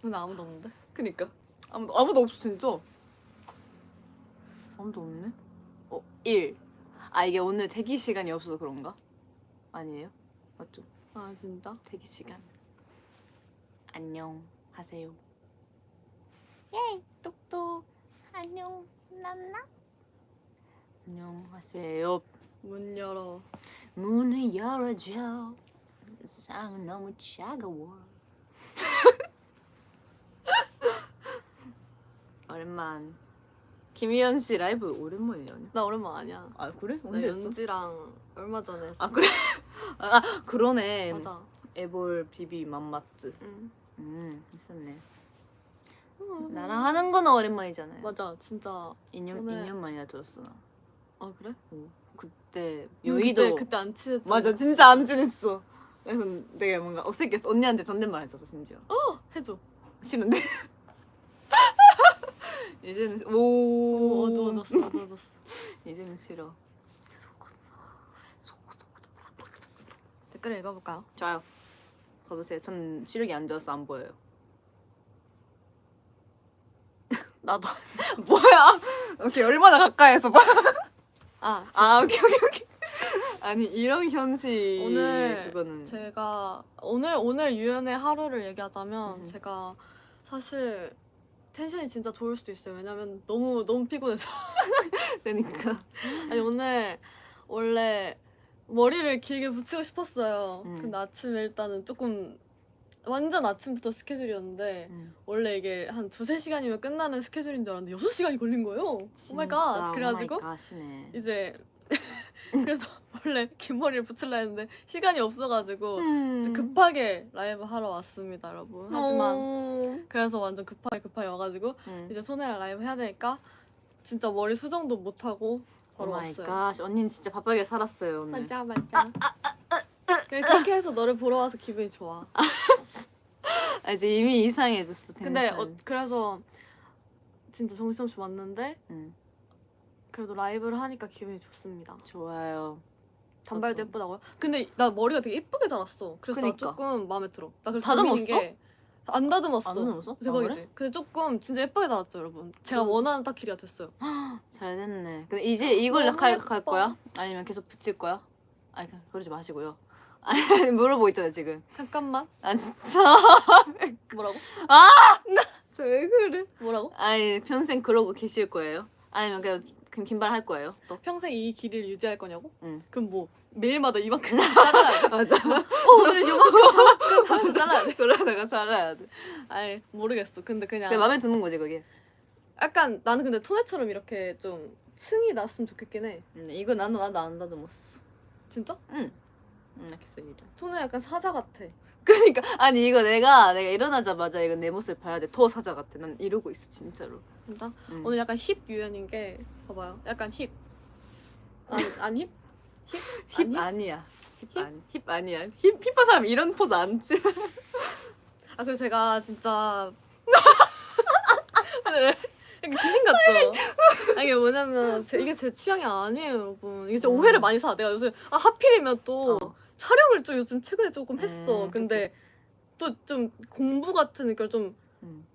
근데 아무도 없는데? 그니까 아무도 없어 진짜. 아무도 없네. 1. 아 이게 오늘 대기 시간이 없어서 그런가? 아니에요? 맞죠? 아 진짜? 대기 시간. 안녕 하세요. 예, 똑똑. 안녕 난나. 안녕하세요. 문 열어. 문을 열어줘. 세상은 너무 차가워. 오랜만. 김희연 씨 라이브 오랜만이냐? 나 오랜만 아니야. 아 그래? 나 언제 했어? 연지랑 얼마 전에 했어. 아 그래? 아 그러네. 맞아. 에볼 비비 맘마트. 응. 있었네. 나랑 하는 거는 오랜만이잖아요. 맞아 진짜. 2년 만이나 들었어 나. 아 그래? 그때 여의도. 그때 안 친했잖아. 맞아 진짜 안 친했어. 그래서 되게 뭔가 어색했어. 언니한테 존댓말 했었어 심지어. 해줘. 싫은데? 이제는 오 어두워졌어. 이제는 싫어. 댓글 읽어볼까요? 좋아요. 가보세요. 전 시력이 안 좋아서 안 보여요. 나도. 뭐야? 오케이 얼마나 가까이서 봐. 오케이. 아니 이런 현실 오늘 그거는 제가 오늘 유연의 하루를 얘기하자면 제가 사실 텐션이 진짜 좋을 수도 있어요. 왜냐면 너무 피곤해서. 그러니까 아니 오늘 원래 머리를 길게 붙이고 싶었어요. 근데 아침에 일단은 조금 완전 아침부터 스케줄이었는데 원래 이게 한 2-3시간이면 끝나는 스케줄인 줄 알았는데 6시간이 걸린 거예요. 오마이갓. 그래가지고 이제 그래서 원래 긴 머리를 붙일라 했는데 시간이 없어가지고 이제 급하게 라이브 하러 왔습니다 여러분. 하지만 그래서 완전 급하게 와가지고 이제 손해랑 라이브 해야 되니까 진짜 머리 수정도 못하고 바로 왔어요. 오마이갓 언니는 진짜 바쁘게 살았어요 오늘. 맞아. 그렇게 해서 너를 보러 와서 기분이 좋아. 이제 이미 이상해졌어 텐션. 근데 그래서 진짜 정신없이 왔는데 그래도 라이브를 하니까 기분이 좋습니다. 좋아요. 단발도 저도. 예쁘다고요? 근데 나 머리가 되게 예쁘게 자랐어. 그래서 그니까. 나 조금 마음에 들어. 나 그래서 다듬었어? 안 다듬었어. 안 다듬었어? 대박이지. 그래? 근데 조금 진짜 예쁘게 자랐죠 여러분. 제가 원하는 딱 길이가 됐어요. 잘 됐네. 근데 이제 이걸 너무 할 예뻐. 거야? 아니면 계속 붙일 거야? 아니 그러지 마시고요. 아니 물어보고 있잖아 지금. 잠깐만. 아 진짜. 뭐라고? 저 왜 그래? 뭐라고? 아니 평생 그러고 계실 거예요? 아니면 그냥 긴발 할 거예요? 또? 평생 이 길이를 유지할 거냐고? 응. 그럼 뭐 매일마다 이만큼 잘라야 돼? 맞아. 오늘 이만큼 하면 잘라야 돼? 그러다가 살아야 돼. 아니 모르겠어. 근데 그냥 근데 마음에 드는 거지 그게. 약간 나는 근데 토네처럼 이렇게 좀 층이 났으면 좋겠긴 해. 이거 나도 안 다듬었어. 진짜? 응. 알겠어 이래. 토네 약간 사자 같아. 그러니까 아니 이거 내가 일어나자마자 이거 내 모습 봐야 돼. 더 사자 같아. 난 이러고 있어 진짜로. 진짜? 응. 오늘 약간 힙 유연인 게 봐봐요. 약간 힙. 안 힙? 힙 아니야. 힙 아니야. 힙한 사람 이런 포즈 안 치. 아 그리고 제가 진짜 아니 왜 약간 귀신 같죠? 아니 이게 뭐냐면 이게 제 취향이 아니에요 여러분. 이게 진짜 오해를 많이 사. 내가 요새 하필이면 또 촬영을 좀 요즘 최근에 조금 했어. 근데 또 좀 공부 같은 느낌 좀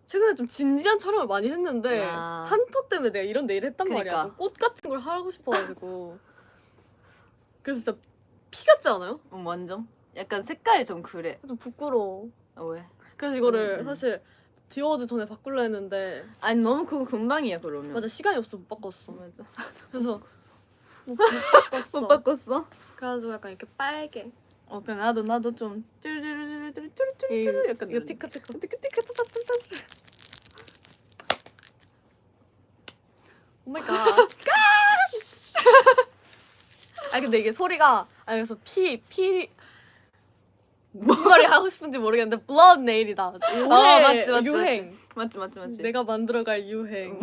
최근에 좀 진지한 촬영을 많이 했는데 한토 때문에 내가 이런 네일 했단 말이야. 그러니까. 좀 꽃 같은 걸 하고 싶어가지고 그래서 진짜 피 같지 않아요? 완전. 약간 색깔이 좀 그래. 좀 부끄러워. 왜? 그래서 이거를 사실 디워드 전에 바꾸려 했는데 아니 너무 그거 금방이야 그러면. 맞아 시간이 없어 못 바꿨어. 맞아. 그래서 못 바꿨어. 못 바꿨어? 그래가지고 약간 이렇게 빨개. 그냥 나도 좀 뚜루뚜루뚜루뚜루뚜루 약간 이거 티크티크. 오마이갓. 아 근데 이게 소리가 그래서 피 무슨 말이 하고 싶은지 모르겠는데 블러드 네일이다. 맞지. 유행. 맞지. 내가 만들어갈 유행.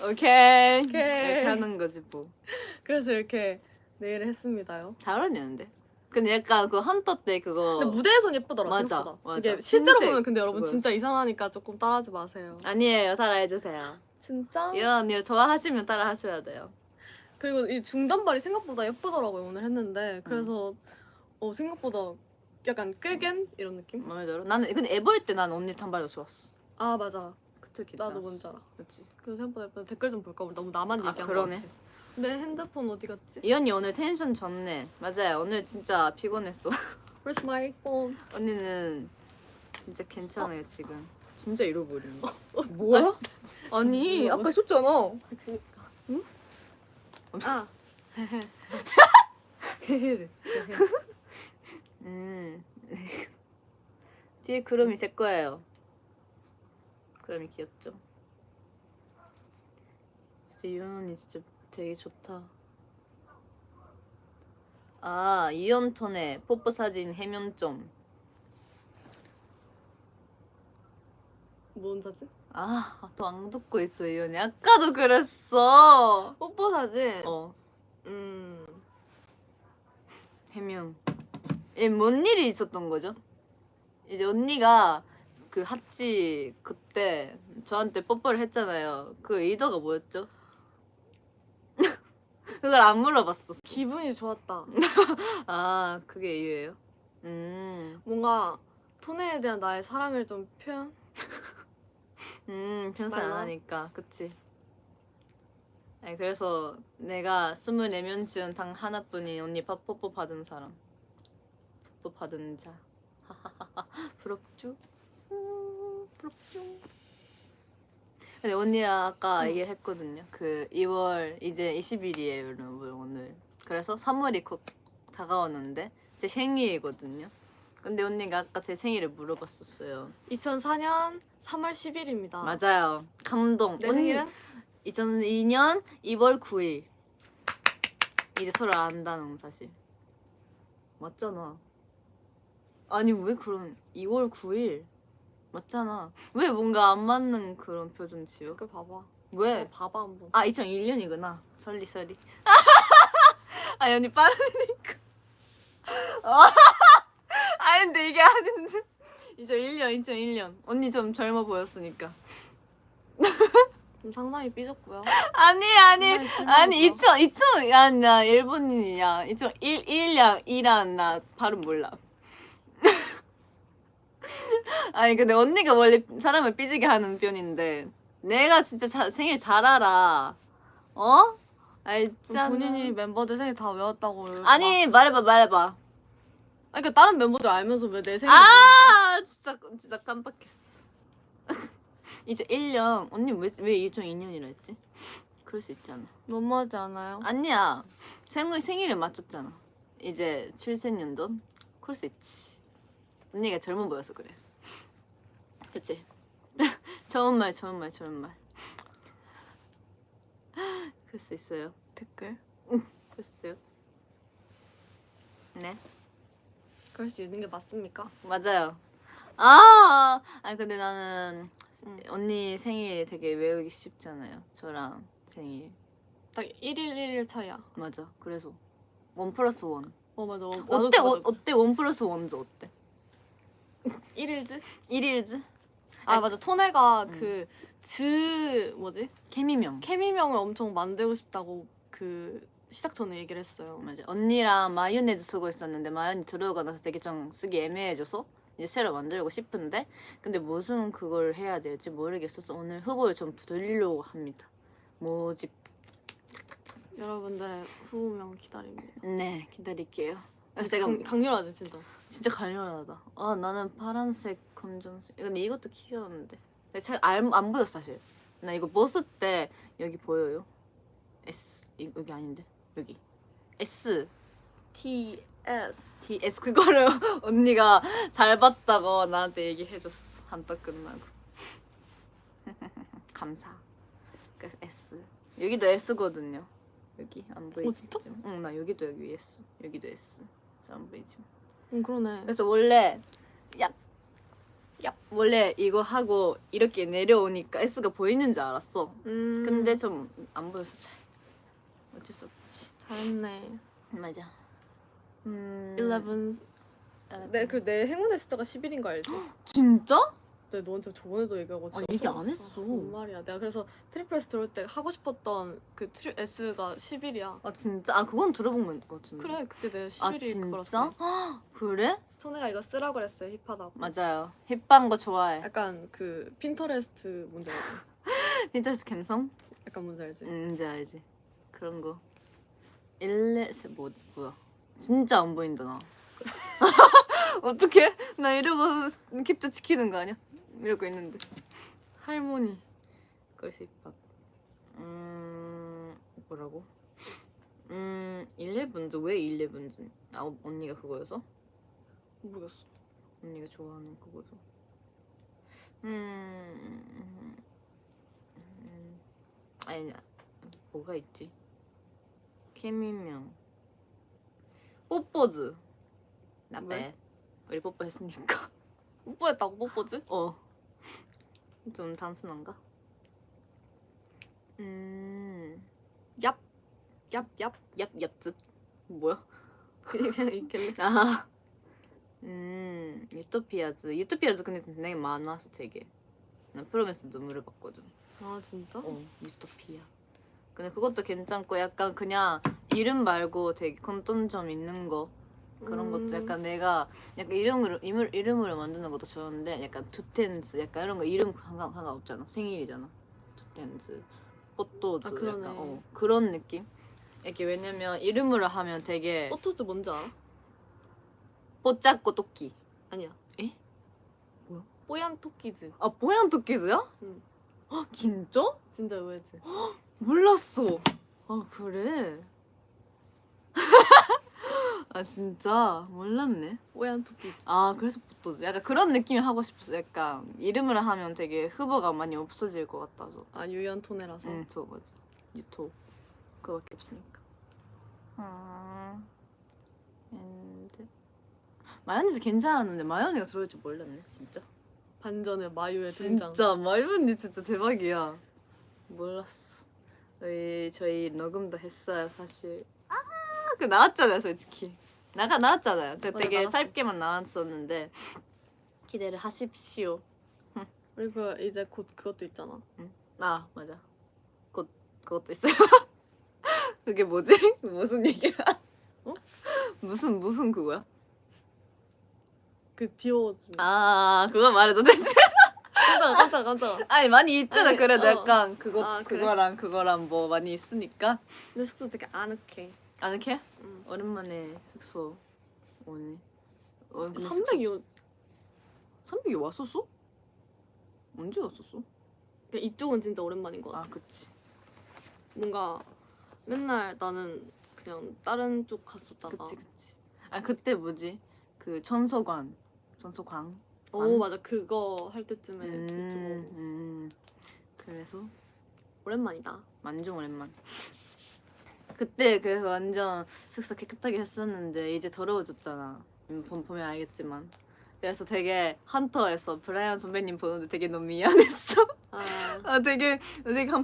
오케이. 오케이. 이렇게 하는 거지 뭐. 그래서 이렇게 네일을 했습니다요. 잘 어울리는데. 근데 약간 그 헌터 때 그거. 근데 무대에선 예쁘더라. 맞아, 생각보다. 맞아. 이게 실제로 흰색 보면 근데 여러분 그거였어. 진짜 이상하니까 조금 따라하지 마세요. 아니에요. 따라해주세요. 진짜? 이런 언니를 좋아하시면 따라하셔야 돼요. 그리고 이 중단발이 생각보다 예쁘더라고요 오늘 했는데. 그래서 생각보다 약간 꾀겐 이런 느낌? 마음에 들어? 나는 근데 애 볼 때 난 언니 단발이 더 좋았어. 아 맞아. 그때 괜찮았어. 나도 뭔지 알아. 그렇지. 그래서 생각보다 예쁘다. 댓글 좀 볼까? 우리 너무 나만 아, 얘기한 그러네. 거 같아. 내 핸드폰 어디 갔지? 이 언니 오늘 텐션 좋네. 맞아요. 오늘 진짜 피곤했어. Where's my phone? 언니는 진짜 괜찮아요 지금. 진짜 잃어버리네. 뭐야? 아니 뭐야? 아까 썼잖아. 그니까. 응? 아. 뒤에 그림이 제 거예요. 그림이 귀엽죠? 진짜 유연 언니 진짜 되게 좋다. 아 이연턴의 뽀뽀 사진 해면 좀. 뭔 사진? 더 안 듣고 있어 이 언니. 아까도 그랬어. 뽀뽀 사진. 어 음. 해명. 뭔 일이 있었던 거죠? 이제 언니가 그 핫지 그때 저한테 뽀뽀를 했잖아요. 그 의도가 뭐였죠? 그걸 안 물어봤었어. 기분이 좋았다. 아 그게 이유예요? 뭔가 토네에 대한 나의 사랑을 좀 표현? 편살 안 말로? 하니까 그치. 아니 그래서 내가 24명 중 단 하나뿐인 언니 뽀뽀 받은 사람. 뽀뽀 받은 자. 부럽죠? 부럽죠? 근데 언니랑 아까 얘기를 했거든요. 그 2월 이제 20일이에요 여러분 오늘. 그래서 3월이 곧 다가오는데 제 생일이거든요. 근데 언니가 아까 제 생일을 물어봤었어요. 2004년 3월 10일입니다. 맞아요. 감동. 내 생일은? 2002년 2월 9일. 이제 서로 안다는 사실. 맞잖아. 아니 왜 그런 2월 9일 맞잖아. 왜 뭔가 안 맞는 그런 표정 지어? 그걸 봐봐. 왜? 봐봐 한번. 2001년이구나. 설리. 아니 언니 빠르니까. 아니 근데 이게 아닌데. 2001년. 언니 좀 젊어 보였으니까. 좀 상당히 삐졌고요. 아니 정말 2000 나 일본인이야. 2001년 나 발음 몰라. 아니 근데 언니가 원래 사람을 삐지게 하는 편인데 내가 진짜 생일 잘 알아. 어? 알잖아. 본인이 멤버들 생일 다 외웠다고. 아니 말해봐. 아니 그러니까 다른 멤버들 알면서 왜 내 생일 진짜 깜빡했어. 2001년 언니 왜 2002년이라 했지? 그럴 수 있잖아. 너무하지 않아요? 아니야. 생일을 맞췄잖아. 이제 출생년도. 그럴 수 있지. 언니가 젊어 보여서 그래. 그치? 좋은 말. 그럴 수 있어요. 댓글. 그럴 수 있어요. 네. 그럴 수 있는 게 맞습니까? 맞아요. 아니 근데 나는 언니 생일 되게 외우기 쉽잖아요. 저랑 생일. 딱 1일 1일 차이야. 맞아. 그래서 1+1. 맞아. 어때 1+1도 어때? 1일즈? 1일즈? 맞아. 토네가 뭐지? 케미명. 케미명을 엄청 만들고 싶다고 그 시작 전에 얘기를 했어요. 맞아. 언니랑 마요네즈 쓰고 있었는데 마요네즈 들어오고 나서 되게 좀 쓰기 애매해져서 이제 새로 만들고 싶은데 근데 무슨 그걸 해야 될지 모르겠어서 오늘 후보를 좀 드리려고 합니다. 모집. 여러분들의 후보명 기다립니다. 네, 기다릴게요. 강렬하지 진짜. 진짜 강렬하다. 나는 파란색, 검정색. 근데 이것도 귀여운데. 잘안 보였어 사실. 나 이거 벗을 때 여기 보여요? S 여기 아닌데 여기 S TS 그거를 언니가 잘 봤다고 나한테 얘기해줬어. 한턱 끝나고. 감사. 그래서 S 여기도 S거든요. 여기 안 보이지? 진짜? 응, 나 여기도 여기 S 여기도 S. 잘 안 보이지? 그러네. 그래서 원래 원래 이거 하고 이렇게 내려오니까 S가 보이는 줄 알았어. 근데 좀 안 보여서 잘 어쩔 수 없지. 잘했네. 맞아. 11. 내 행운의 숫자가 11인 거 알지? 진짜? 내가 너한테 저번에도 얘기하고 아니, 진짜 얘기 안 했어. 뭔 말이야. 내가 그래서 트리플 S 들어올 때 하고 싶었던 그 S가 11이야. 아 진짜? 아 그건 들어본 것 같은데. 그래 그게 내 아 11이 진짜? 그거라서. 그래? 스토네가 이거 쓰라고 그랬어요. 힙하다고. 맞아요. 힙한 거 좋아해. 약간 그 핀터레스트 뭔지 알지? 핀터레스트 감성? 약간 뭔지 알지? 이제 알지. 그런 거. 뭐야? 진짜 안 보인다 나. 어떡해? 나 이러고 캡처 지키는 거 아니야? 이러고 있는데. 할머니. 글씨 힙합. 뭐라고? 11즈 왜 11즈? 아 언니가 그거여서? 모르겠어. 언니가 좋아하는 그거죠. 아니 뭐가 있지? 케미명 뽀뽀즈 나 왜? 배. 우리 뽀뽀했으니까. 뽀뽀했다고 뽀뽀지? 좀 단순한가? 얍. 얍얍. 얍얍즈 뭐야? 그냥 있길래. 아 유토피아즈 근데 되게 많았어 되게. 나 프로미스도 물어봤거든. 아 진짜? 유토피아. 근데 그것도 괜찮고 약간 그냥 이름 말고 되게 공통점 있는 거 그런 것도 약간 내가 약간 이름으로 만드는 것도 좋은데 약간 투텐즈 약간 이런 거 이름 상관없잖아. 생일이잖아. 투텐즈, 뽀또즈 아, 그러네. 약간 그런 느낌. 이렇게 왜냐면 이름으로 하면 되게 뽀토즈 뭔지 알아? 뽀짝고 토끼. 아니야. 에? 뭐야? 뽀얀 토끼즈. 아 뽀얀 토끼즈야? 응. 헉, 진짜? 진짜 의외지. 몰랐어. 아 그래? 아 진짜 몰랐네. 뽀얀 토끼즈. 아 그래서 뽀또지. 약간 그런 느낌이 하고 싶었어. 약간 이름을 하면 되게 후보가 많이 없어질 것 같아서. 아 유연토네라서. 저 맞아. 유토 그거밖에 없으니까. 엔드 마요네즈 괜찮았는데 마요네가 들어올 줄 몰랐네 진짜. 반전의 마유의 등장. 진짜 마요네 진짜 대박이야. 몰랐어. 저희 녹음도 했어요 사실. 그 나왔잖아요 솔직히. 나왔잖아요. 제가 맞아, 되게 나왔어. 짧게만 나왔었는데 기대를 하십시오. 그리고 이제 곧 그것도 있잖아. 아 맞아. 곧 그것도 있어요. 그게 뭐지? 무슨 얘기야? 어? 무슨 그거야? 그 디오즈. 아 그거 말해도 되지? 깜짝아. 아니 많이 있잖아. 아니, 그래도 약간 그거 아, 그래? 그거랑 뭐 많이 있으니까. 내 숙소 되게 아늑해. 아늑해? 응. 오랜만에 숙소 오네. 300이 300이 왔었어? 언제 왔었어? 이쪽은 진짜 오랜만인 것 아 같아. 그치. 뭔가 맨날 나는 그냥 다른 쪽 갔었다가. 그치. 아 그때 뭐지? 그 전소광. 오 맞아 그거 할 때쯤에 그쪽 그래서 오랜만이다. 완전 오랜만. 그때 그래서 완전 숙소 깨끗하게 했었는데 이제 더러워졌잖아. 보면 알겠지만. 그래서 되게 헌터에서 브라이언 선배님 보는데 되게 너무 미안했어. 아 되게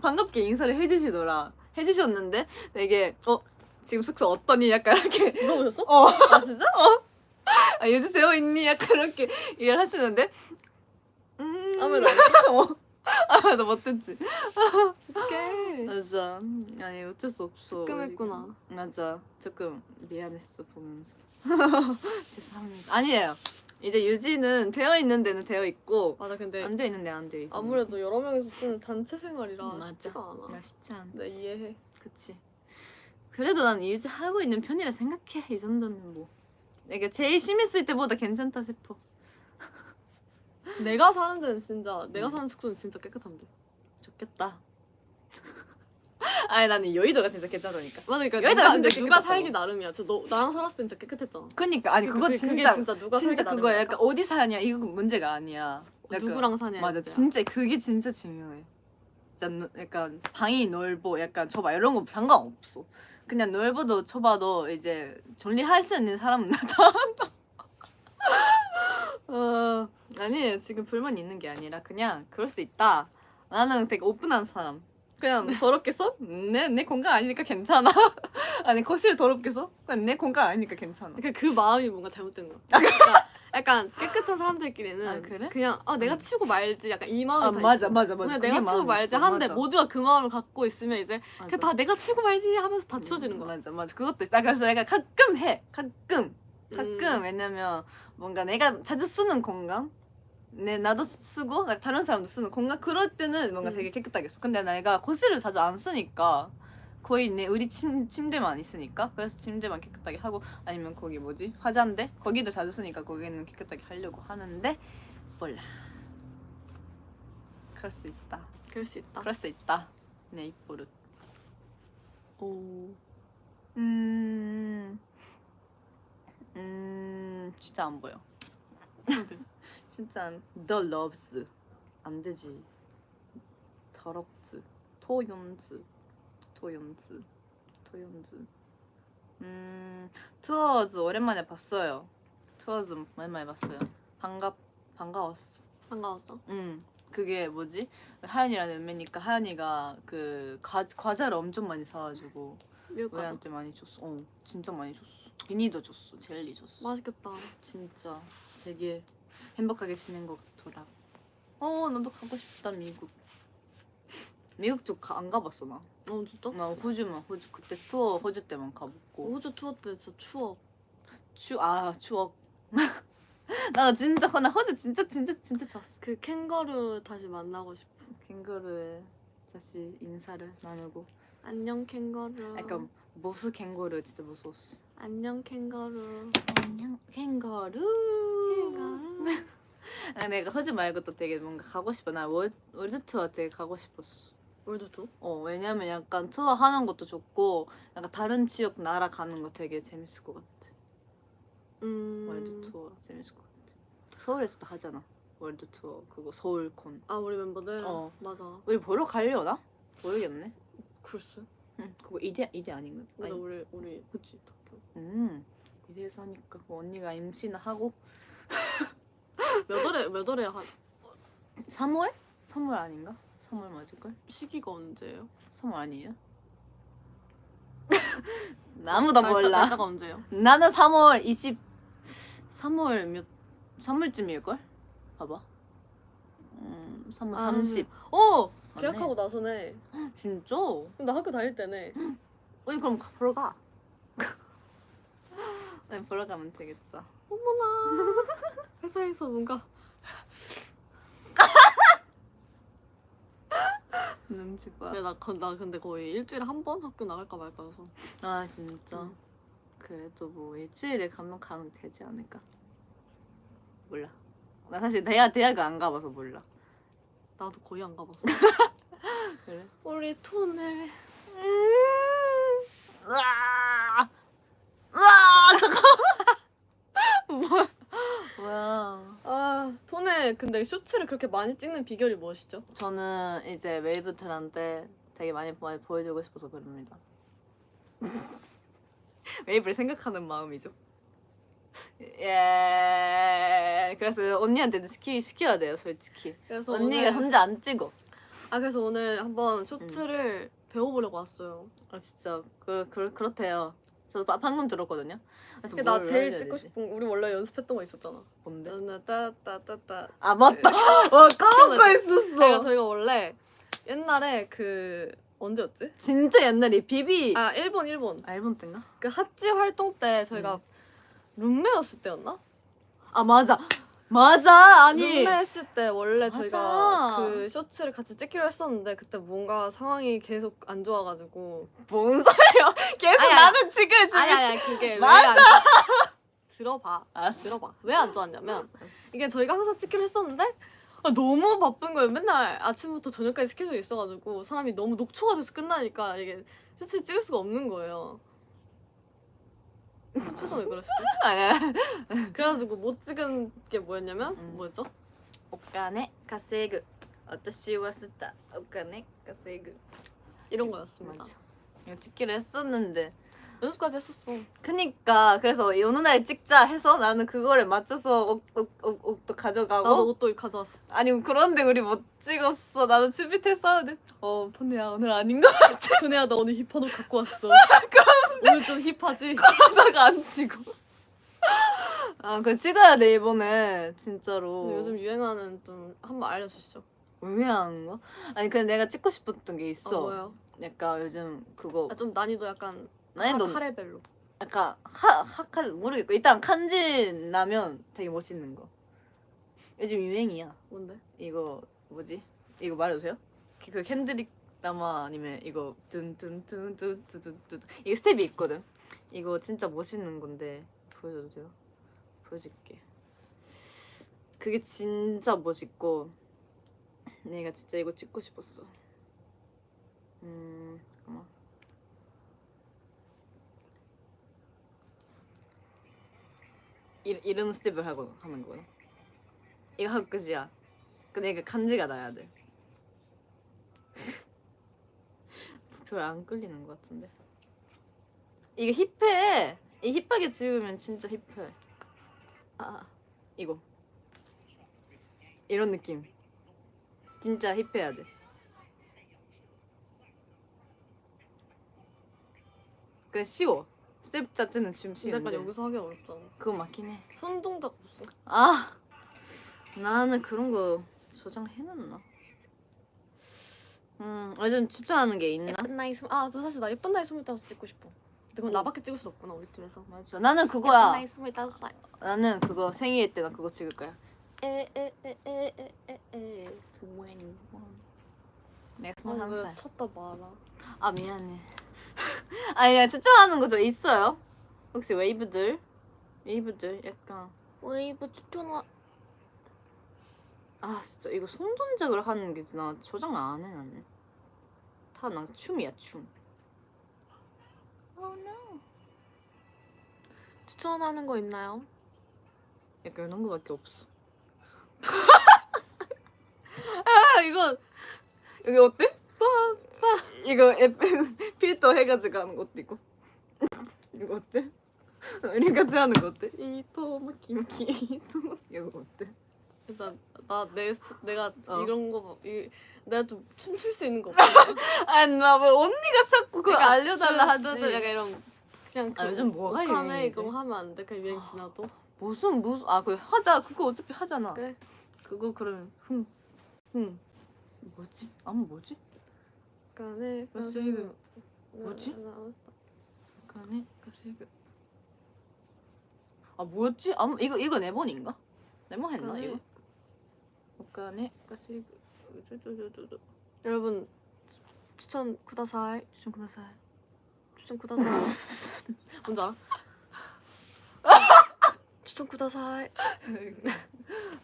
반갑게 인사를 해주셨는데 되게 지금 숙소 어떠니? 약간 이렇게 물어보셨어? 아 진짜? 아 요즘 되어 있니? 약간 이렇게 얘기를 하시는데 아무래도 안 했어? 아나 못했지. 어떡해. 맞아. 아니 어쩔 수 없어. 뜨끔했구나. 맞아. 조금 미안했어 보면서. 죄송합니다. 아니에요. 이제 유지는 되어 있는 데는 되어 있고 맞아 근데 안 되어 있는 데는 안 되어 있고. 아무래도 여러 명이서 쓰는 단체 생활이라 맞아. 쉽지가 않아. 야, 쉽지 않지. 네 이해해. 그치. 그래도 난 유지하고 있는 편이라 생각해. 이 정도면 뭐. 내가 제일 심했을 때보다 괜찮다 싶어. 내가 사는 데는 진짜 내가 사는 숙소는 진짜 깨끗한데. 좋겠다. 아니 나는 여의도가 진짜 괜찮다니까. 맞아 그러니까 여기다가 누가, 근데 진짜 누가 깨끗하다고. 살기 나름이야. 나랑 살았을 때 진짜 깨끗했잖아. 그니까 아니 그거 그게 진짜 진짜 누가 진짜 살기 그거야. 나름이니까. 약간 어디 사냐 이거 문제가 아니야. 약간, 누구랑 사냐 맞아. 이거야. 진짜 그게 진짜 중요해. 진짜 약간 방이 넓어 약간 좁아 이런 거 상관없어. 그냥 넓어도 좁아도 이제 정리할 수 있는 사람은 나다. 아니에요. 지금 불만 있는 게 아니라 그냥 그럴 수 있다. 나는 되게 오픈한 사람. 그냥 더럽게 써? 내 공간 아니니까 괜찮아. 아니 거실 더럽게 써? 그냥 내 공간 아니니까 괜찮아. 그러니까 그 마음이 뭔가 잘못된 거야. 그러니까 약간 깨끗한 사람들끼리는 아, 그래? 그냥 내가 치우고 말지 약간 이 마음이 다 맞아 있어. 맞아. 그냥 그게 내가 치우고 마음이 말지 있어. 하는데 맞아. 모두가 그 마음을 갖고 있으면 이제 맞아. 그냥 다 내가 치우고 말지 하면서 다 치워지는 거야. 맞아 맞아. 그것도 있어. 그래서 내가 가끔 해. 가끔 음. 왜냐면 뭔가 내가 자주 쓰는 공간 나도 쓰고 다른 사람도 쓰는 공간 그럴 때는 뭔가 되게 깨끗하게 써. 근데 내가 거실을 자주 안 쓰니까 거의 우리 침대만 있으니까 그래서 침대만 깨끗하게 하고 아니면 거기 뭐지 화장대 거기도 자주 쓰니까 거기는 깨끗하게 하려고 하는데 몰라. 그럴 수 있다. 그럴 수 있다. 그럴 수 있다. 내 입버릇. 오. 진짜 안 보여. 진짜 The Loves 안 되지. 더럽즈 토연즈 투어즈 오랜만에 봤어요. 투어즈 오랜만에 봤어요. 반가웠어. 반가웠어. 그게 뭐지? 하연이랑 연매니까 하연이가 그 과자를 엄청 많이 사가지고 미국 가자. 우리한테 많이 줬어. 진짜 많이 줬어. 비니도 줬어. 젤리 줬어. 맛있겠다. 진짜 되게 행복하게 지낸 것 같더라. 나도 가고 싶다 미국. 미국 쪽 안 가봤어 나. 진짜? 나 호주 그때 투어 호주 때만 가봤고. 호주 투어 때 진짜 추억. 추억. 나 진짜 나 호주 진짜 좋았어. 그 캥거루 다시 만나고 싶어. 캥거루에 다시 인사를 나누고. 안녕 캥거루. 약간 모스 캥거루 진짜 무서웠어. 안녕 캥거루. 안녕 캥거루. 캥거루. 내가 호주 말고 또 되게 뭔가 가고 싶어. 나 월드 투어 되게 가고 싶었어. 월드 투어? 왜냐면 약간 투어 하는 것도 좋고 약간 다른 지역 나라 가는 거 되게 재밌을 것 같아. 월드 투어 재밌을 것 같아. 서울에서도 하잖아. 월드 투어 그거 서울콘. 우리 멤버들? 어. 맞아. 우리 보러 가려나? 모르겠네. 글쎄. 그거 이대 아닌가? 맞아 우리 그치 학교. 이대에서 하니까 뭐 언니가 MC나 하고. 몇 월에 3월? 3월 아닌가? 3월 맞을걸? 시기가 언제예요? 3월 아니에요? 아무도 몰라. 날짜가 언제예요? 나는 3월쯤일걸? 봐봐. 3월 30. 계약하고 나서네. 진짜? 그럼 나 학교 다닐 때네. 우리 그럼 보러 가. 아니 보러 가면 되겠다. 어머나. 회사에서 뭔가 눈치 봐. 나 근데 거의 일주일에 한 번 학교 나갈까 말까 해서. 아 진짜? 그래도 뭐 일주일에 가면 되지 않을까? 몰라. 나 사실 대학을 안 가봐서 몰라. 나도 거의 안 가봤어. 그래? 우리 토네. 으아 잠깐. 뭐야? 토네 근데 쇼츠를 그렇게 많이 찍는 비결이 무엇이죠? 저는 이제 웨이브들한테 되게 많이 보여주고 싶어서 그럽니다. 웨이브를 생각하는 마음이죠. 예. 그래서 언니한테도 시켜야 돼요, 솔직히. 그래서 언니가 혼자 안 찍어. 그래서 오늘 한번 쇼츠를 배워보려고 왔어요. 진짜 그렇대요. 저도 방금 들었거든요. 그래서 나 뭘 제일 알려야 찍고 되지? 싶은 우리 원래 연습했던 거 있었잖아. 뭔데? 따따따따. 아 맞다. 와 까먹고 있었어. 저희가 원래 옛날에 그 언제였지? 진짜 옛날에 비비. 일본. 일본 때인가? 그 핫지 활동 때 저희가 룸메였을 때였나? 맞아. 아니. 룸메 했을 때 원래 맞아. 저희가 그 쇼츠를 같이 찍기로 했었는데 그때 뭔가 상황이 계속 안 좋아가지고. 뭔 소리야? 계속 아니, 나는 찍을 준비. 아니 그게 맞아. 들어봐. 알았어. 들어봐. 왜 안 좋았냐면 이게 저희가 항상 찍기로 했었는데 너무 바쁜 거예요. 맨날 아침부터 저녁까지 스케줄이 있어가지고 사람이 너무 녹초가 돼서 끝나니까 이게 쇼츠를 찍을 수가 없는 거예요. 표정 왜 그랬어? 아니야. 그래가지고 못 찍은 게 뭐였냐면 뭐였죠? お金稼ぐ私はスターお金稼ぐ 이런 거였습니다. 맞아. 이거 찍기로 했었는데 연습까지 했었어. 그니까 그래서 어느 날 찍자 해서 나는 그거를 맞춰서 옷도 가져가고 나도 옷도 가져왔어. 아니 그런데 우리 못 찍었어. 나도 준비트 했었는데 토니야 오늘 아닌 것 같아. 토니야 나 오늘 힙한 옷 갖고 왔어. 오늘 좀 힙하지? 그러다가 안 치고 아, 그거 찍어야 돼 이번에 진짜로. 요즘 유행하는 좀 한번 알려주시죠. 의외한 거? 아니 근데 내가 찍고 싶었던 게 있어. 뭐요? 약간 요즘 그거 좀 난이도 약간 난이도 하레벨로. 약간 하카 모르겠고 일단 kanji 나면 되게 멋있는 거. 요즘 유행이야. 뭔데? 이거 뭐지? 이거 말해도 돼요? 그 캔드릭 라마 아니면 이거 둔둔둔둔둔둔둔 이게 스텝이 있거든. 이거 진짜 멋있는 건데 보여줘도 돼요? 보여줄게. 그게 진짜 멋있고 내가 진짜 이거 찍고 싶었어. 잠깐만. 이런 스텝을 하고 하는 거거든. 이거 하고 끝이야. 근데 이거 간지가 나야 돼. 별 안 끌리는 것 같은데. 이게 힙해. 이 힙하게 찍으면 진짜 힙해. 이거 이런 느낌. 진짜 힙해야 돼. 그래 쉬워. 스텝 자체는 지금 근데 약간 쉬운데. 여기서 하기 어렵잖아. 그건 맞긴 해. 손동작 없어. 아 나는 그런 거 저장해놨나? 요즘 추천하는 게 있나? 예쁜 나이 저 사실 나 예쁜 나이 25 찍고 싶어. 근데 그건 나밖에 찍을 수 없구나 우리 팀에서. 맞아. 나는 예쁜 그거야. 나이 25살. 나는 그거 생일 때 나 그거 찍을 거야. 에에에에에에. 내가 21살. 왜 찾다 말아. 아 미안해. 아니 야 추천하는 거 저 있어요? 혹시 웨이브들 약간 웨이브 추천하. 아 진짜 이거 손 동작을 하는 게 나 저장 안 해놨네. 다 나 춤이야 춤. Oh no. 추천하는 거 있나요? 약간 이런 거밖에 없어. 이거 여기 어때? 이거 필터 해가지고 하는 것도 있고. 이거 어때? 우리 같이 하는 거 어때? 이토마 김키 이토마 이거 어때? 일단 내가 어. 이런 거 내가 좀 춤출 수 있는 거 없어. 아니 나 왜 언니가 자꾸 그거 알려달라 하지? 약간 이런 그냥 요즘 뭐가 욱하네 유행이지? 이거 하면 안 돼? 그냥 유행 지나도. 무슨 그거 하자. 그거 어차피 하잖아. 그래. 그거 그러면 뭐지? 뭐지? 간에 글쎄, 이거 뭐지? 간에 뭐였지? 이거 네 번인가? 네 번 했나 간에. 이거? 간에 여러분 추천 쿠다사이. 추천 쿠다사이. 추천 쿠다사이. 뭔지 알아? 추천 쿠다사이.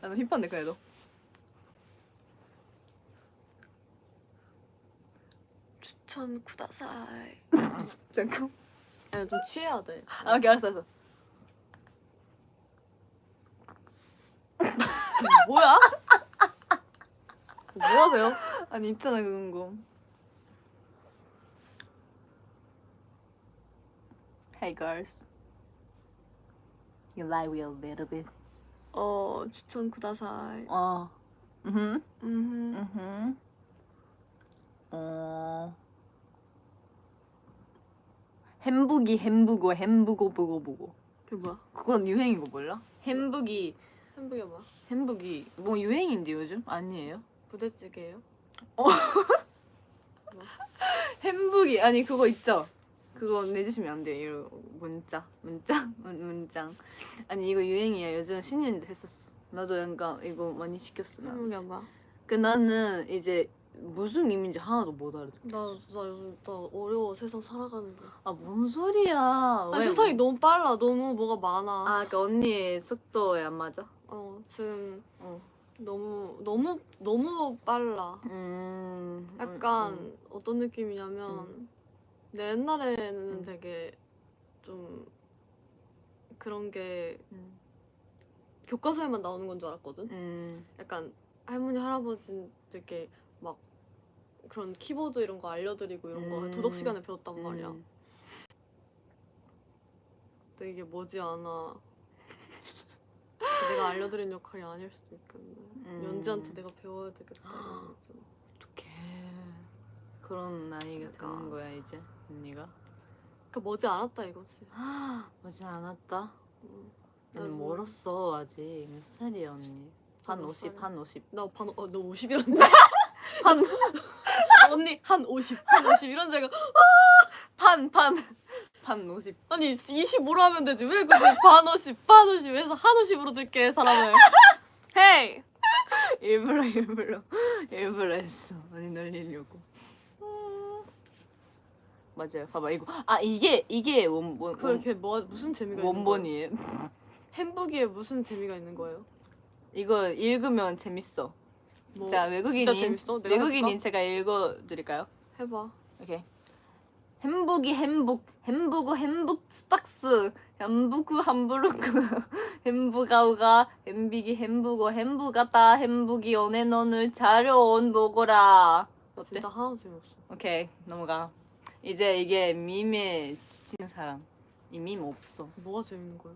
나는 힙한데 그래도. 추천 쿠다사이. 잠깐. 야, 좀 취해야 돼. 오케이 알았어. 뭐야? 뭐 하세요? 아니 있잖아 그런 거. Hey girls, you lie a little bit. 추천 쿠다사이. 음. 음. 햄부거 보고. 그게 뭐야? 그건 유행인 거 몰라? 햄부기 뭐야? 뭐 유행인데 요즘 아니에요? 부대찌개예요? 햄부기 아니 그거 있죠? 그거 내주시면 안 돼요. 이거 문장. 아니 이거 유행이야. 요즘 신인도 했었어. 나도 약간 이거 많이 시켰어. 나. 햄버거 뭐야? 그 나는 이제 무슨 의미인지 하나도 못 알아듣겠어. 나 요즘 나 어려워 세상 살아가는 게. 뭔 소리야? 왜? 세상이 너무 빨라. 너무 뭐가 많아. 그러니까 언니의 속도에 안 맞아? 지금 너무 빨라. 약간 어떤 느낌이냐면 내 옛날에는 되게 좀 그런 게 교과서에만 나오는 건 줄 알았거든. 약간 할머니 할아버지들께 막 그런 키보드 이런 거 알려드리고 이런 거 도덕 시간에 배웠단 말이야. 근데 이게 머지않아 내가 알려드린 역할이 아닐 수도 있겠네. 연지한테 내가 배워야 되겠다 이러면서. 어떡해. 그런 나이가 되는 거야 이제 언니가? 그러니까 머지않았다 이거지. 머지 않았다? 아니 멀었어 아직. 몇 살이야 언니? 한 50, 한 50. 너 50이란 줄. 한 언니 한 50, 한 50 이런 줄 알고 반 50. 아니 25로 하면 되지 왜 굳이 반 50, 반 50 해서 한 50으로 들게 사람을. 헤이. 일부러 했어. 언니 놀리려고. 맞아요. 봐봐 이거. 아 이게 원본. 그렇게 무슨 재미가 있는 거예요? 원본이에요. 햄부기에 무슨 재미가 있는 거예요? 이거 읽으면 재밌어. 뭐, 자 진짜 재밌어? 내가 외국인인 해볼까? 제가 읽어드릴까요? 해봐. 오케이. 햄북 스탁스 함부르크 햄부가우가 햄비기 햄부가따 햄부기 오네 너를 자려온 보거라. 어때? 진짜 하나도 재미없어. 오케이 넘어가. 이제 이게 밈에 지친 사람. 이 밈 없어. 뭐가 재밌는 거야?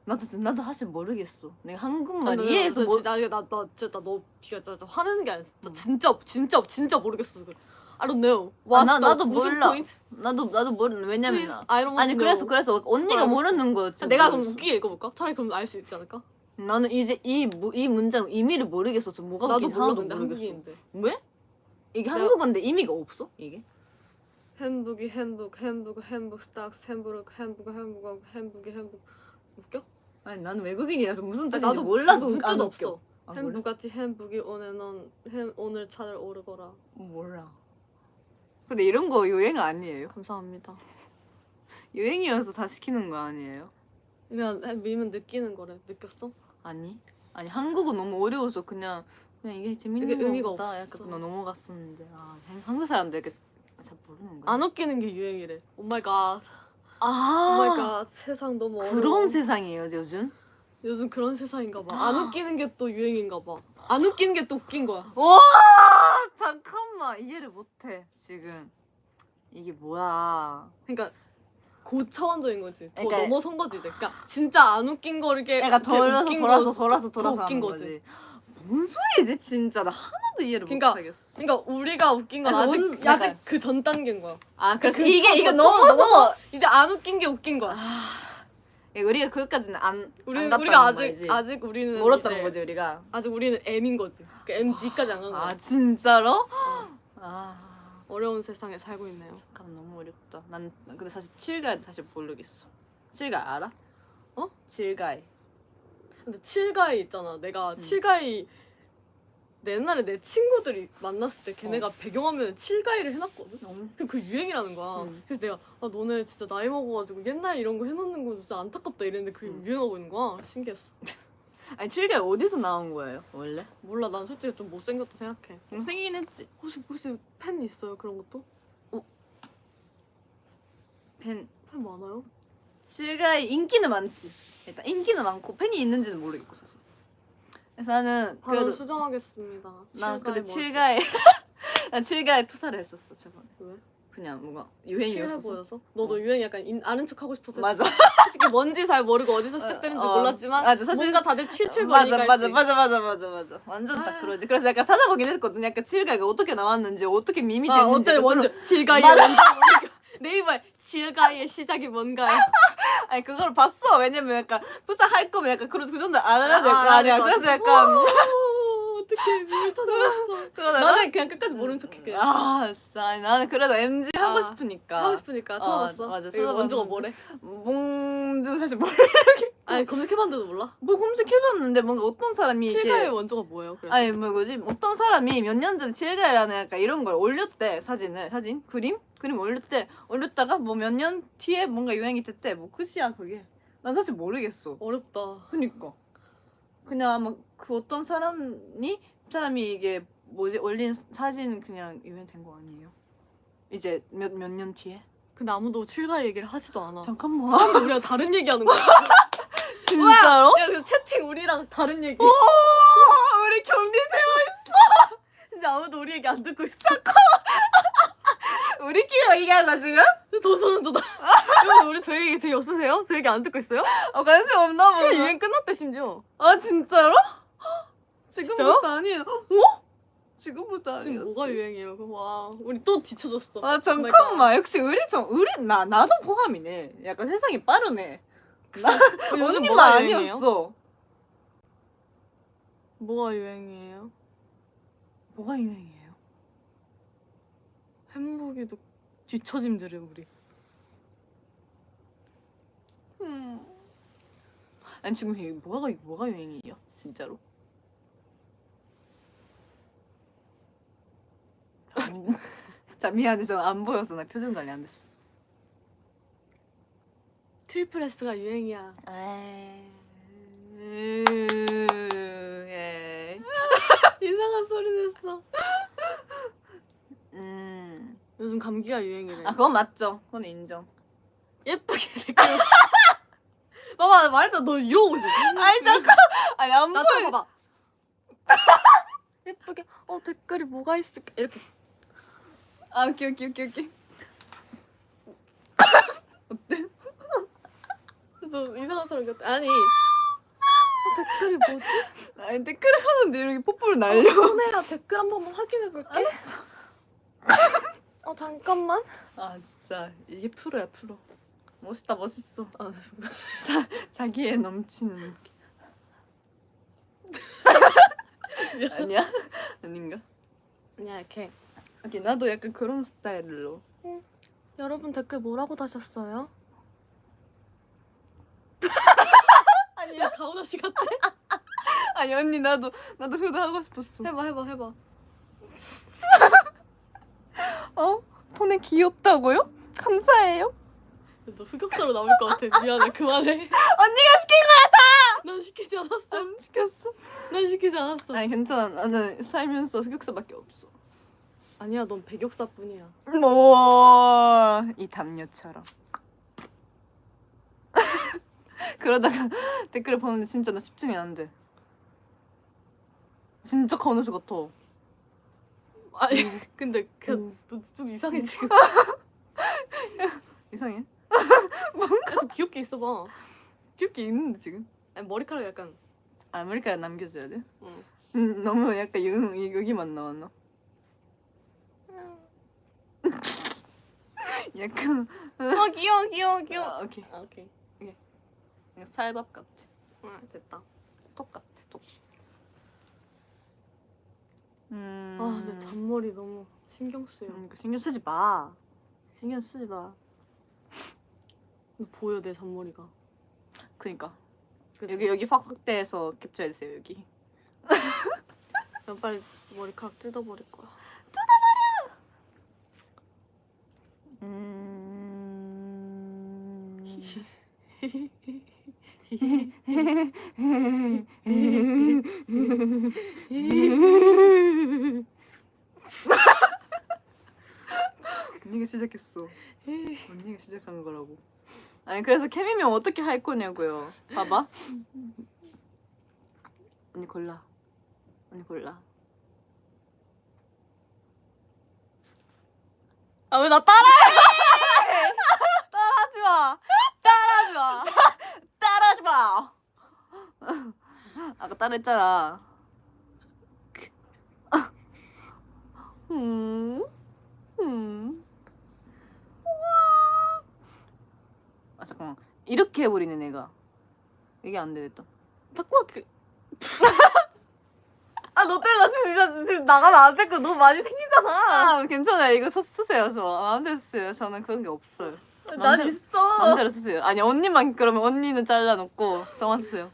나도 사실 모르겠어. 내가 한국말 아니, 이해해서 나 뭐 진짜 너 비가 진짜 화내는 게 아니라 진짜 모르겠어. 그걸. I don't know. 나도 무슨 몰라. 포인트? 나도 모르는 왜냐면 Please, I don't want 아니 to 그래서 know. 언니가 알고 모르는 거였지. 내가 그럼 웃기게 읽어볼까? 차라리 그럼 알 수 있지 않을까? 나는 이제 이 문장 의미를 모르겠어서 뭐가 나도 웃긴지 몰라 하나도 근데 모르겠어. 한국인인데. 왜? 이게 내가- 한국어인데 의미가 없어? 이게? 햄부기 스탁스 햄부기 웃겨? 아니 나는 외국인이라서 무슨 아니, 뜻인지 나도 몰라서 무슨 안 뜻 웃겨. 없어. 아, 몰라? 햄부가티 햄부기 오늘 차를 오르거라. 몰라. 근데 이런 거 유행 아니에요? 감사합니다. 유행이어서 다 시키는 거 아니에요? 그냥 밀면 느끼는 거래. 느꼈어? 아니 한국어 너무 어려워서 그냥 이게 재밌는 이게 의미가 거다 없어. 약간 나 넘어갔었는데 한국 사람들 이렇게 잘 모르는 거야. 안 웃기는 게 유행이래. 오 마이 갓. 오 아 마이 갓. 세상 너무 어려워. 그런 세상이에요 요즘? 요즘 그런 세상인가 봐. 안 웃기는 게 또 유행인가 봐. 안 웃기는 게 또 웃긴 거야. 와 잠깐만 이해를 못해 지금. 이게 뭐야? 그러니까 고차원적인 거지. 더 그러니까- 넘어선 거지. 이제. 그러니까 진짜 안 웃긴 거 이렇게 약간 돌아서 더 웃긴 하는 거지. 뭔 소리지 진짜 나 하나도 이해를 그러니까- 못하겠어. 그러니까 우리가 웃긴 건 그래서 아직 약간- 아직 그 전 단계인 거야. 아 그래서 그 이게 처음 넘어서 이제 안 웃긴 게 웃긴 거야. 우리가 거기까지는 안 우리가 갔다는 말이지. 아직 우리는 멀었다는 이제 거지 우리가. 아직 우리는 M인 거지. 그 MZ까지 안 간 거야. 아 진짜로? 아 어려운 세상에 살고 있네요. 잠깐 너무 어렵다. 난 근데 사실 칠가이 사실 모르겠어. 칠가이 알아? 어? 칠가이. 근데 칠가이 있잖아. 내가 칠가이 옛날에 내 친구들이 만났을 때 걔네가 배경화면에 칠가이를 해놨거든. 그리고 그 유행이라는 거야. 그래서 내가 너네 진짜 나이 먹어가지고 옛날 이런 거 해놓는 거 진짜 안타깝다 이랬는데 그게 유행하고 있는 거야. 신기했어. 아니 칠가이 어디서 나온 거예요 원래? 몰라 난 솔직히 좀 못생겼다 생각해. 못생긴 했지. 혹시 팬 있어요 그런 것도? 팬 많아요? 칠가이 인기는 많지. 일단 인기는 많고 팬이 있는지는 모르겠고 사실. 그래서 나는 발언 그래도 수정하겠습니다. 난 근데 칠가이 칠가이 난 칠가이 투사를 했었어 저번에. 왜? 그냥 뭔가 칠해 유행이었어. 보여서? 너도 유행 약간 아는 척 하고 싶어서 맞아. 솔직히 뭔지 잘 모르고 어디서 시작되는지 몰랐지만 맞아, 사실- 뭔가 다들 칠칠 맞아 거리니까 맞아 완전 딱 그러지. 그래서 약간 찾아보긴 했거든. 약간 칠가이가 어떻게 나왔는지 어떻게 밈이 아 됐는지. 어때 그거를- 먼저 칠가이의 원조 네이버에 칠가이의 시작이 뭔가요? 아니 그걸 봤어. 왜냐면 약간 푸사 할 거면 약간 그 정도 알아야 될 거 알아야 아니야. 될 것 그래서 같아. 약간 어떻게 밈을 찾아봤어? 그러다가 나는 그냥 끝까지 모른 척해 그냥. 아 진짜 아니, 나는 그래도 MG 하고 아, 싶으니까 하고 싶으니까 찾아봤어. 맞아, 이거 원조가 찾아봤는데. 뭐래? 뭔지 사실 아니 검색해봤는데도 몰라? 뭐 검색해봤는데 뭔가 어떤 사람이 칠가이의 이렇게 원조가 뭐예요? 그래서 아니 뭐지 어떤 사람이 몇 년 전에 칠가이라는 약간 이런 걸 올렸대. 사진 그림 올렸다가 뭐 몇 년 뒤에 뭔가 유행이 됐대. 뭐 끝이야 그게. 난 사실 모르겠어. 어렵다. 그니까 그냥 아마 그 어떤 사람이 이게 뭐지 올린 사진 그냥 유행된 거 아니에요? 이제 몇 년 뒤에? 근데 아무도 칠가이 얘기를 하지도 않아. 잠깐만. 사람들 우리랑 다른 얘기하는 거야. 진짜로? 야, 그 채팅 우리랑 다른 얘기. 오, 우리 격리되어 진짜 아무도 우리 얘기 안 듣고 있어. 우리끼리 얘기하나 지금? 더 소름 돋아. 여러분 우리 저 얘기 재미없으세요? 저 얘기 안 듣고 있어요? 관심 없나 보다. 칠 유행 끝났대 심지어. 아 진짜로? 지금부터 진짜요? 아니에요. 어? 지금부터 아니었어. 지금 뭐가 유행이에요? 그럼 와 우리 또 뒤쳐졌어. 아 잠깐만. 역시 우리 나도 포함이네. 약간 세상이 빠르네. 요즘 언니만 뭐가 유행이에요? 아니었어. 뭐가 유행이에요? 뭐가 유행이에요? 햄버기도 뒤처짐들을 우리. 아니 지금 이게 뭐가 유행이에요? 진짜로? 자 미안해 저 안 보여서 나 표정 관리 안 됐어. 트리플 S가 유행이야. 예. 이상한 소리 냈어. 음. 요즘 감기가 유행이래. 아 그건 맞죠. 그건 인정. 예쁘게 댓글. 봐봐 말했잖아 너 이러고 있어. 아니 잠깐. 아니 안 나 보여. 좀 봐봐. 예쁘게 댓글이 뭐가 있을까 이렇게. 아 오케이. 그래서 이상한 소리 같아. 아니 댓글이 뭐지? 아니 댓글을 하는데 이렇게 뽀뽀를 날려. 손해야 댓글 한 번만 확인해 볼게. 알았어. 잠깐만. 아 진짜 이게 프로야 프로. 멋있다 멋있어. 아, 자기애 넘치는 느낌. 아니야? 아닌가? 그냥 이렇게. 오케이 나도 약간 그런 스타일로. 여러분 댓글 뭐라고 다셨어요? 아니야. 가오나 씨 같아? 아니 언니 나도 효도 하고 싶었어. 해봐. 톤에 귀엽다고요? 감사해요. 너 흑역사로 남을 것 같아. 미안해 그만해. 언니가 시킨 거야 다. 난 시키지 않았어. 안 시켰어. 난 시키지 않았어. 아니 괜찮아. 나는 살면서 흑역사밖에 없어. 아니야 넌 백역사뿐이야. 이 담요처럼. 그러다가 댓글을 보는데 진짜 나 집중이 안 돼. 진짜 가오나씨 같아. 아니 근데 그냥 너 좀 이상해 지금. 이상해? 좀 귀엽게 있어봐. 귀엽게 있는데 지금. 아니 머리카락 약간. 아 머리카락 남겨줘야 돼? 응. 너무 약간 여기만 나왔나? 약간 귀여워. 아, 오케이. 오케이. 그냥 살밥 같아. 됐다. 톡 같아 톡. 내 잔머리 너무 신경 쓰여. 신경 쓰지 마. 신경 쓰지 마. 너 보여 내 잔머리가. 그니까 그치? 여기 확 확대해서 캡처해 주세요 여기. 난 빨리 머리카락 뜯어버릴 거야. 언니가 시작했어. 언니가 시작한 거라고. 아니 그래서 케미명 어떻게 할 거냐고요. 봐봐. 언니 골라. 아 왜 나 따라해? 따라하지 마. 따라하지 마. 아까 따라했잖아. 아 잠깐만 이렇게 해버리네 내가. 이게 안 되겠다. 자꾸 너 때문에 나 지금 나가면 안 될 거 너무 많이 생기잖아. 아 괜찮아요. 이거 쓰세요 저. 마음대로 쓰세요. 저는 그런 게 없어요. 난 있어. 마음대로 쓰세요. 아니 언니만 그러면 언니는 잘라놓고 정화 쓰세요.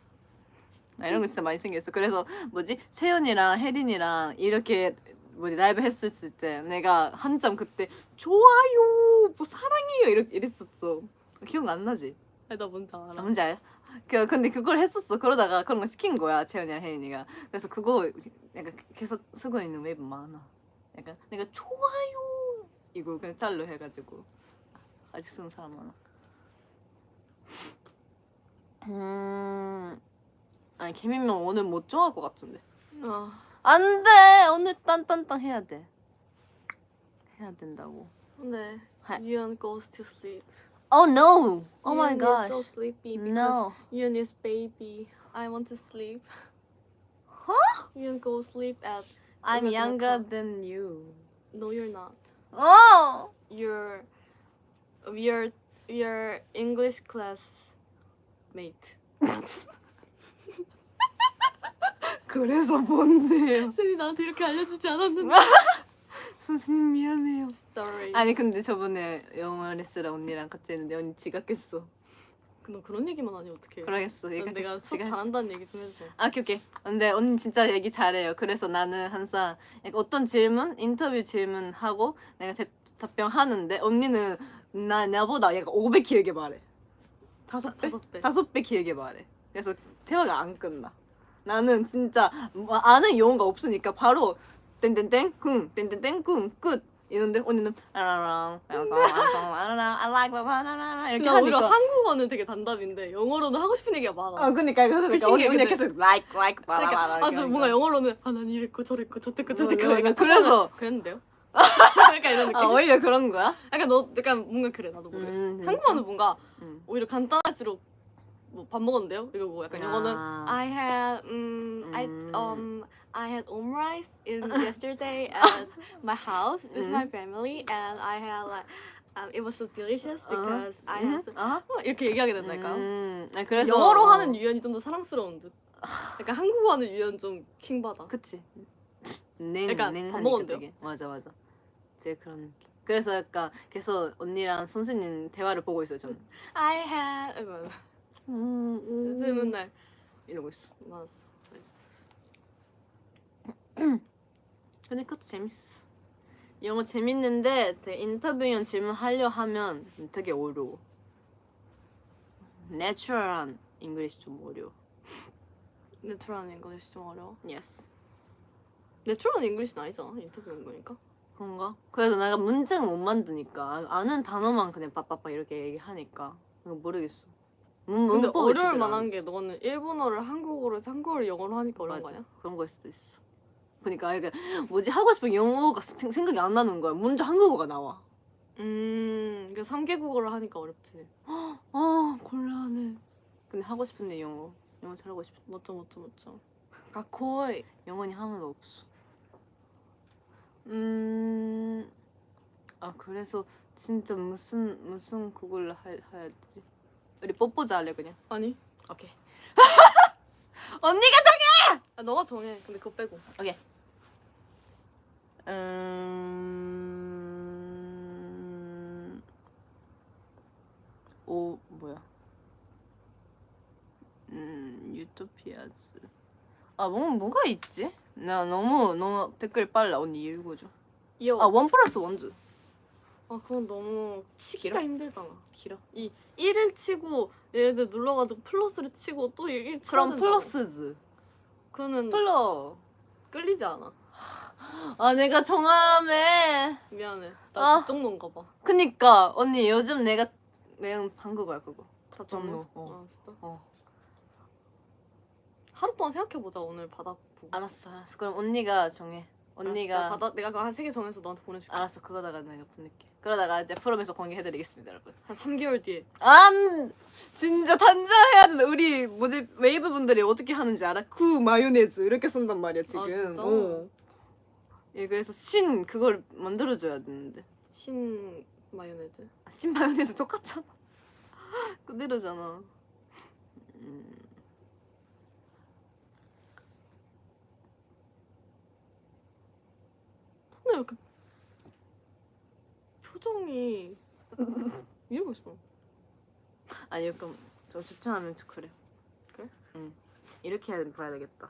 나 이런 거 진짜 많이 생겼어. 그래서 뭐지 채연이랑 혜린이랑 이렇게 라이브 했을 때 내가 한참 그때 좋아요 뭐 사랑해요 이랬었죠. 기억 안 나지? 아니, 나 뭔지 알아. 뭔지 알아? 근데 그걸 했었어. 그러다가 그런 거 시킨 거야 채연이랑 혜린이가. 그래서 그거 약간 계속 쓰고 있는 웹 많아. 약간 내가 좋아요 이거 그냥 짤로 해가지고 아직 쓰는 사람 많아. 아니 개민명 오늘 못 정할 것 같은데. 안돼 오늘 딴딴딴 해야 돼. 해야 된다고. 네. 하- Yuan goes to sleep. Oh no! Oh my Yuan gosh! is so sleepy because No. Yuan is baby. I want to sleep. Huh? Yuan go sleep at. I'm 11 younger o'clock. than you. No, you're not. Oh! Your English class 메이트. 그래서 뭔데요? 쌤이 나한테 이렇게 알려주지 않았는데. 선생님 미안해요. Sorry. 아니 근데 저번에 영어 레스랑 언니랑 같이 했는데 언니 지각했어. 너 그런 얘기만 하니 어떡해. 그러겠어. 난 내가 수업 지각했어. 잘한다는 얘기 좀 해줘. 아, 오케이. 근데 언니 진짜 얘기 잘해요. 그래서 나는 항상 약간 어떤 질문, 인터뷰 질문하고 내가 답변하는데 언니는 나보다 약간 5배 길게 말해. 5배? 5배. 5배 길게 말해. 그래서 대화가 안 끝나. 나는 진짜 뭐 아는 용어가 없으니까 바로 땡땡땡 쿵 땡땡땡 쿵끝 이런데 언니는 아라랑 이렇게 나 오히려 하니까 한국어는 되게 단답인데 영어로는 하고 싶은 얘기가 많아. 그러니까 신기해, 언니 근데. 계속 like 그러니까 저 뭔가 영어로는 난 이랬고 저랬고 저랬고 저랬고 그러니까 그래서 그랬는데요? 약간 이런 느낌? 오히려 그런 거야? 약간 너 약간 뭔가 그래 나도 모르겠어. 그러니까. 한국어는 뭔가 음. 오히려 간단할수록 뭐 밥 먹었는데요? 이거 뭐 약간 영어는 I had I had omrice in yesterday at my house with my family and I had like it was so delicious because I had 이렇게 얘기하게 된다니까요. 그래서 영어로 하는 유연이 좀 더 사랑스러운 듯. 약간 한국어 하는 유연 좀 킹받아. 그치. 약간 냉 밥 하니까 먹었는데요? 되게 맞아. 제 그런 느낌. 그래서 약간 계속 언니랑 선생님 대화를 보고 있어요 저는. I had 쌤 맨날 이러고 있어. 맞아. 근데 그것도 재밌어. 영어 재밌는데 되게 인터뷰형 질문 하려 하면 되게 어려워. 내추럴한 잉글리시 좀 어려워. 내추럴한 잉글리시 좀 어려워. Yes. 내추럴한 잉글리시는 아니잖아 인터뷰 온 거니까. 그런가? 그래서 내가 문장을 못 만드니까 아는 단어만 그냥 빠빠빠 이렇게 얘기하니까 이거 모르겠어. 근데 문법이 어려울 제대로 안 만한 됐어. 게 너는 일본어를 한국어를 영어로 하니까 어려운 거 맞아. 아니야? 그런 거일 수도 있어. 그러니까 이게 뭐지 하고 싶은 영어가 생각이 안 나는 거야. 먼저 한국어가 나와. 그 3개국어를 하니까 어렵지. 곤란해. 근데 하고 싶은데 영어 잘하고 싶어. 멋져. 가코이. 영혼이 하나도 없어. 그래서 진짜 무슨 그걸로 해야지. 우리 뽀뽀자 할래 그냥. 아니. 오케이. 언니가 정해. 너가 정해. 근데 그거 빼고. 오케이. 뭐야? 유토피아즈. 뭐가 있지? 나 너무 댓글 빨라. 언니 읽어줘. 원 플러스 원즈. 그건 너무 치기가 길어? 힘들잖아. 길어. 이 1을 치고 얘들 눌러가지고 플러스를 치고 또 1 쳐야 그럼 된다고. 플러스즈. 그거는 플러. 끌리지 않아. 내가 정함해. 미안해. 나 답정론가 봐. 그니까 언니 요즘 내가 매운 한국어야 그거. 답정론? 답정론. 진짜? 어. 하루 동안 생각해보자 오늘 바닥 보고. 알았어. 그럼 언니가 정해. 언니가 내가 그거 한 3개 정해서 너한테 보내줄게. 알았어. 그거다가 내가 보낼게. 그러다가 이제 프롬에서 공개해드리겠습니다, 여러분. 한 3개월 뒤에. 진짜 단자해야 된다. 우리 뭐지 웨이브 분들이 어떻게 하는지 알아? 마요네즈 이렇게 쓴단 말이야 지금. 진짜? 예, 그래서 신 그걸 만들어줘야 되는데. 신 마요네즈. 신 마요네즈 똑같잖아. 그대로잖아. 근데 이렇게 표정이 이러고 있어. 아니 약간 좀 집중하면 그래. 그래? 응. 이렇게 봐야 되겠다.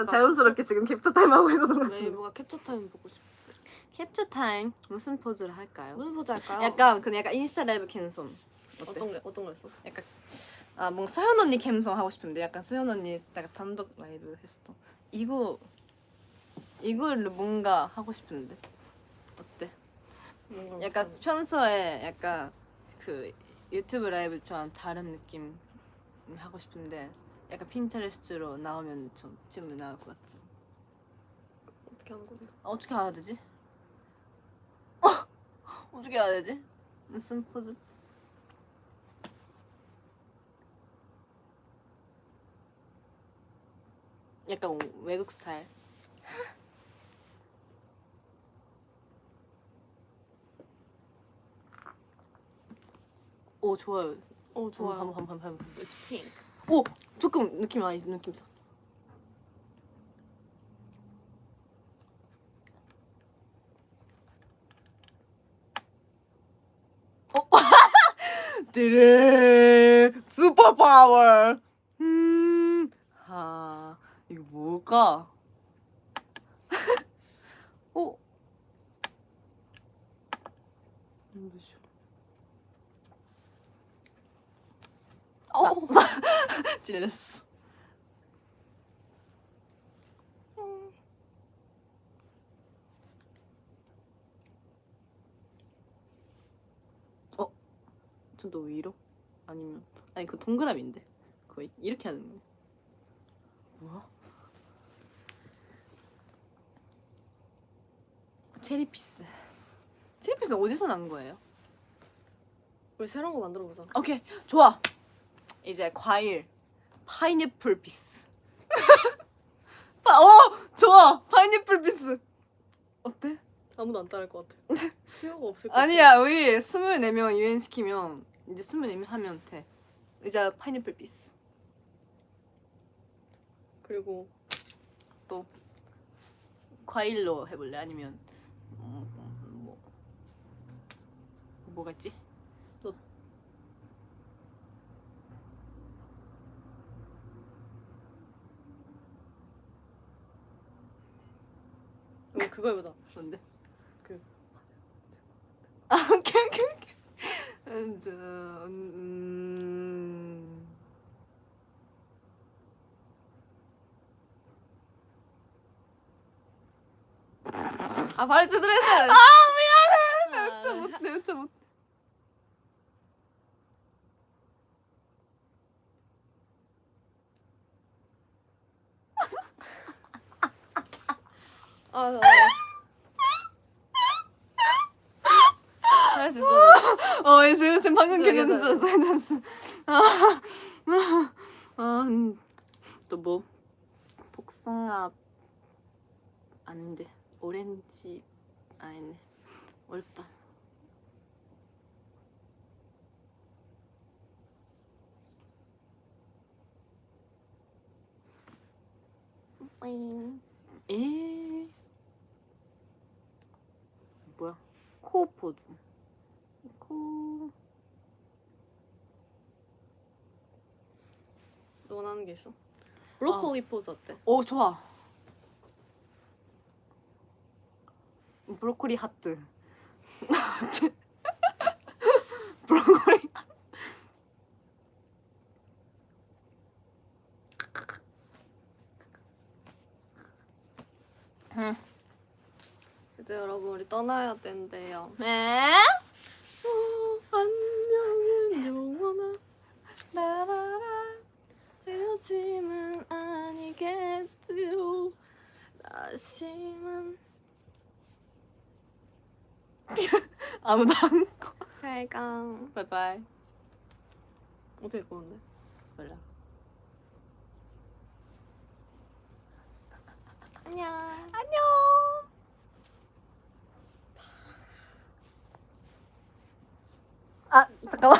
자연스럽게 지금 캡처 타임 하고 있었던 것 같은데. 웨이브가 캡처 타임 보고 싶어. 캡처 타임 무슨 포즈를 할까요? 무슨 포즈 할까요? 약간 인스타 라이브 캠송. 어때? 어떤 거 했어? 약간 뭔가 소연 언니 캠송 하고 싶은데 약간 소연 언니 딱 단독 라이브 했었던 이걸로 뭔가 하고 싶은데 어때? 약간 평소에 약간 그 유튜브 라이브처럼 다른 느낌 하고 싶은데 약간 핀터레스트로 나오면 좀 지금 나올 것 같지? 어떻게 하는 건데? 어떻게 해야 되지? 어떻게 해야 되지? 무슨 포즈? 약간 외국 스타일. 오 좋아요. 좋아요. 한번. It's pink. 오 조금 느낌 아니 느낌 있어. 드르 슈퍼 파워. 아 이거 뭘까? 오. 뭐죠? 찔렸어. 좀 더 위로? 아니면 아니 그 동그라미인데 거의 이렇게 하는 거야. 뭐야? 체리피스. 체리피스 어디서 난 거예요? 우리 새로운 거 만들어 보자. 오케이 좋아. 이제 과일 파인애플 피스. 좋아 파인애플 피스. 어때? 아무도 안 따를 것 같아. 수요가 없을 것 같아. 아니야 우리 24명 유행시키면 이제 24명 하면 돼. 이제 파인애플 피스. 그리고 또 과일로 해볼래? 아니면 뭐가 있지? 우리 그거 해보자. 뭔데? 그 오케이. 바로 제대로 했어. 미안해. 내가 못. 할 수 있어. 지금 방금 괜찮아. 괜찮았어. 또 뭐? 복숭아 아닌데 오렌지 아니네. 어렵다. 에 뭐야? 코 포즈. 코 너 원하는 게 있어? 브로콜리 포즈 어때? 오 좋아. 브로콜리 하트. 브로콜리. 이제 여러분 우리 떠나야 된대요. 네? 안녕은 영원한 라라라. 헤어짐은 아니겠지요. 다시는 아무도 안 거. 잘강. 바이바이. 어떻게 꼬는데? 몰라. 안녕. 안녕. 아 잠깐만.